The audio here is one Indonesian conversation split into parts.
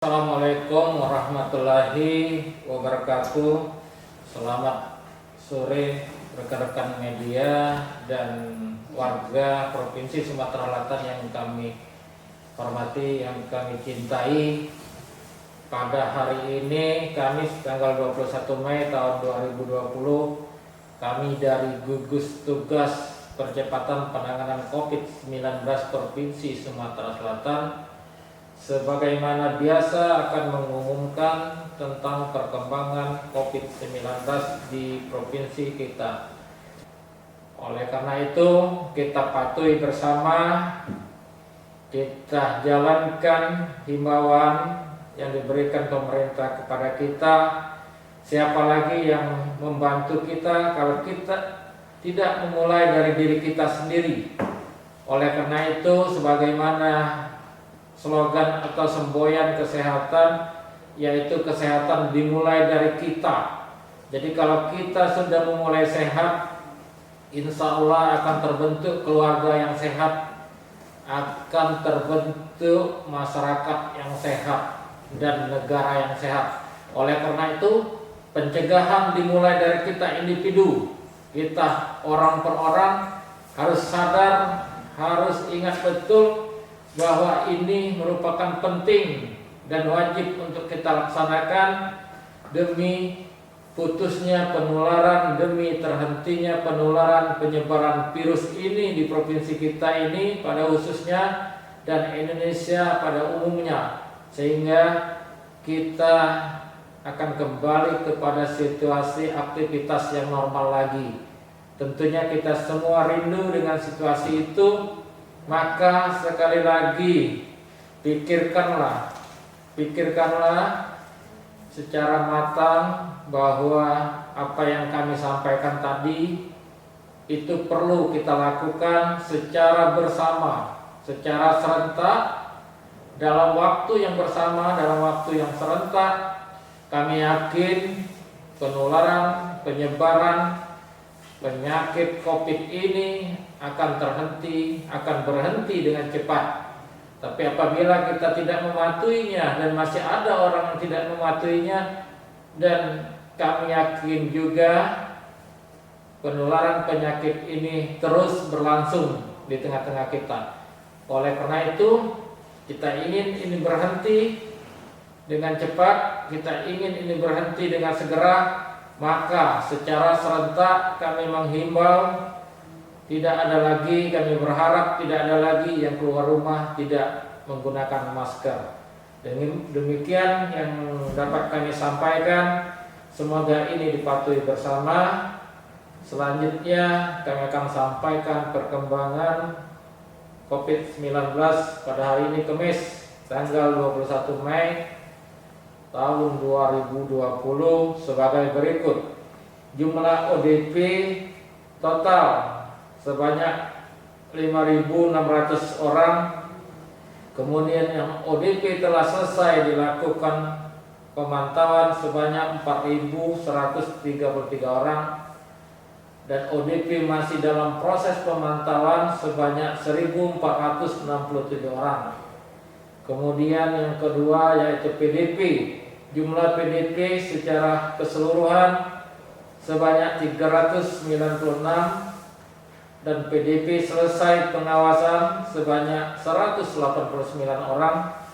Assalamualaikum warahmatullahi wabarakatuh. Selamat sore rekan-rekan media dan warga Provinsi Sumatera Selatan yang kami hormati, yang kami cintai. Pada hari ini, Kamis tanggal 21 Mei tahun 2020, kami dari Gugus Tugas Percepatan Penanganan COVID-19 Provinsi Sumatera Selatan sebagaimana biasa akan mengumumkan tentang perkembangan COVID-19 di provinsi kita. Oleh karena itu, kita patuhi bersama, kita jalankan himbauan yang diberikan pemerintah kepada kita. Siapa lagi yang membantu kita kalau kita tidak memulai dari diri kita sendiri? Oleh karena itu, sebagaimana slogan atau semboyan kesehatan, yaitu kesehatan dimulai dari kita. Jadi kalau kita sudah memulai sehat, insya Allah akan terbentuk keluarga yang sehat, akan terbentuk masyarakat yang sehat dan negara yang sehat. Oleh karena itu, pencegahan dimulai dari kita individu. Kita orang per orang harus sadar, harus ingat betul bahwa ini merupakan penting dan wajib untuk kita laksanakan demi putusnya penularan, demi terhentinya penularan penyebaran virus ini di provinsi kita ini pada khususnya dan Indonesia pada umumnya, sehingga kita akan kembali kepada situasi aktivitas yang normal lagi. Tentunya kita semua rindu dengan situasi itu. Maka sekali lagi pikirkanlah secara matang bahwa apa yang kami sampaikan tadi itu perlu kita lakukan secara bersama, secara serentak, dalam waktu yang bersama, dalam waktu yang serentak. Kami yakin penularan, penyebaran penyakit COVID ini akan berhenti dengan cepat. Tapi apabila kita tidak mematuhinya dan masih ada orang yang tidak mematuhinya, dan kami yakin juga penularan penyakit ini terus berlangsung di tengah-tengah kita. Oleh karena itu, kita ingin ini berhenti dengan cepat, kita ingin ini berhenti dengan segera. Maka secara serentak kami menghimbau, tidak ada lagi, kami berharap tidak ada lagi yang keluar rumah tidak menggunakan masker. Demikian yang dapat kami sampaikan. Semoga ini dipatuhi bersama. Selanjutnya kami akan sampaikan perkembangan COVID-19 pada hari ini, Kamis tanggal 21 Mei tahun 2020 sebagai berikut. Jumlah ODP total sebanyak 5.600 orang. Kemudian yang ODP telah selesai dilakukan pemantauan sebanyak 4.133 orang, dan ODP masih dalam proses pemantauan sebanyak 1.467 orang. Kemudian yang kedua yaitu PDP. Jumlah PDP secara keseluruhan sebanyak 396, dan PDP selesai pengawasan sebanyak 189 orang,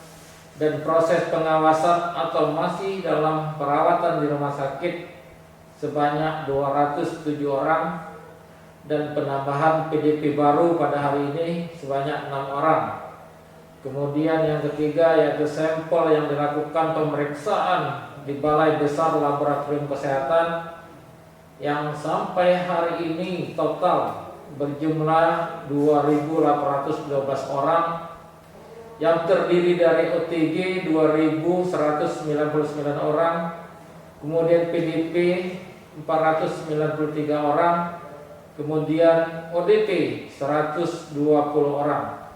dan proses pengawasan atau masih dalam perawatan di rumah sakit sebanyak 207 orang, dan penambahan PDP baru pada hari ini sebanyak 6 orang. Kemudian yang ketiga yaitu sampel yang dilakukan pemeriksaan di Balai Besar Laboratorium Kesehatan yang sampai hari ini total berjumlah 2.812 orang, yang terdiri dari OTG 2.199 orang, kemudian PDP 493 orang, kemudian ODP 120 orang.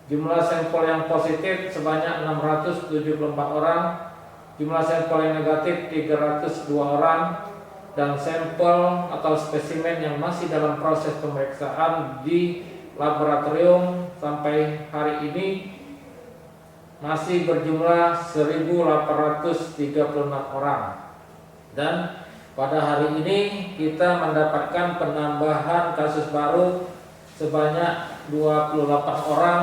Jumlah sampel yang positif sebanyak 674 orang, jumlah sampel yang negatif 302 orang, dan sampel atau spesimen yang masih dalam proses pemeriksaan di laboratorium sampai hari ini masih berjumlah 1.836 orang. Dan pada hari ini kita mendapatkan penambahan kasus baru sebanyak 28 orang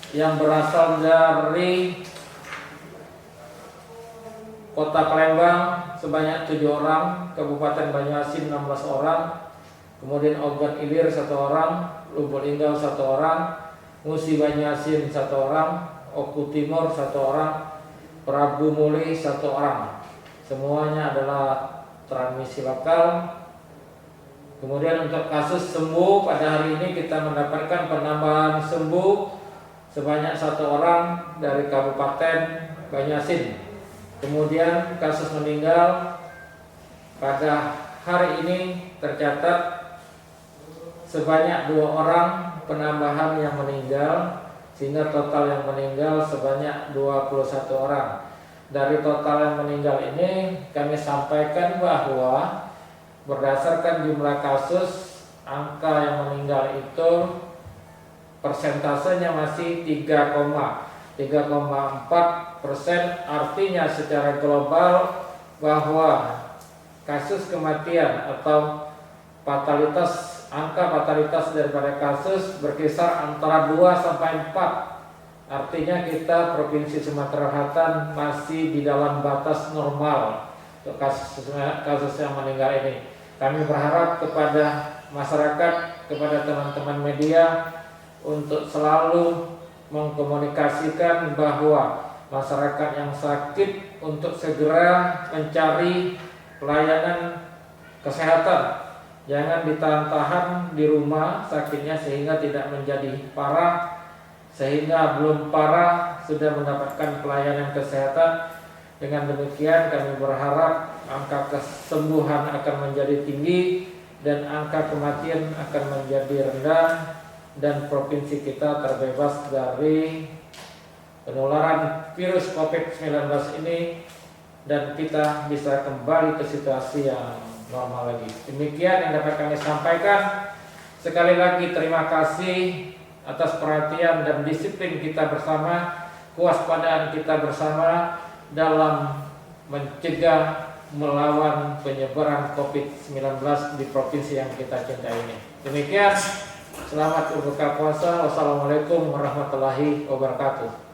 yang berasal dari Kota Palembang sebanyak 7 orang, Kabupaten Banyuasin 16 orang, kemudian Ogan Ilir 1 orang, Lubuk Linggau 1 orang, Musi Banyuasin 1 orang, Oku Timur 1 orang, Prabu Muli 1 orang. Semuanya adalah transmisi lokal. Kemudian untuk kasus sembuh pada hari ini kita mendapatkan penambahan sembuh sebanyak 1 orang dari Kabupaten Banyuasin. Kemudian kasus meninggal pada hari ini tercatat sebanyak 2 orang penambahan yang meninggal, sehingga total yang meninggal sebanyak 21 orang. Dari total yang meninggal ini kami sampaikan bahwa berdasarkan jumlah kasus, angka yang meninggal itu persentasenya masih 3,4%. Artinya secara global bahwa kasus kematian atau angka fatalitas daripada kasus berkisar antara 2 sampai 4. Artinya kita Provinsi Sumatera Selatan masih di dalam batas normal untuk kasus yang meninggal ini. Kami berharap kepada masyarakat, kepada teman-teman media untuk selalu mengkomunikasikan bahwa masyarakat yang sakit untuk segera mencari pelayanan kesehatan. Jangan ditahan-tahan di rumah sakitnya sehingga tidak menjadi parah, sehingga belum parah sudah mendapatkan pelayanan kesehatan. Dengan demikian kami berharap angka kesembuhan akan menjadi tinggi dan angka kematian akan menjadi rendah, dan provinsi kita terbebas dari penularan virus COVID-19 ini, dan kita bisa kembali ke situasi yang normal lagi. Demikian yang dapat kami sampaikan. Sekali lagi terima kasih atas perhatian dan disiplin kita bersama, kewaspadaan kita bersama dalam mencegah, melawan penyebaran COVID-19 di provinsi yang kita cintai ini. Demikian, selamat berbuka puasa. Wassalamualaikum warahmatullahi wabarakatuh.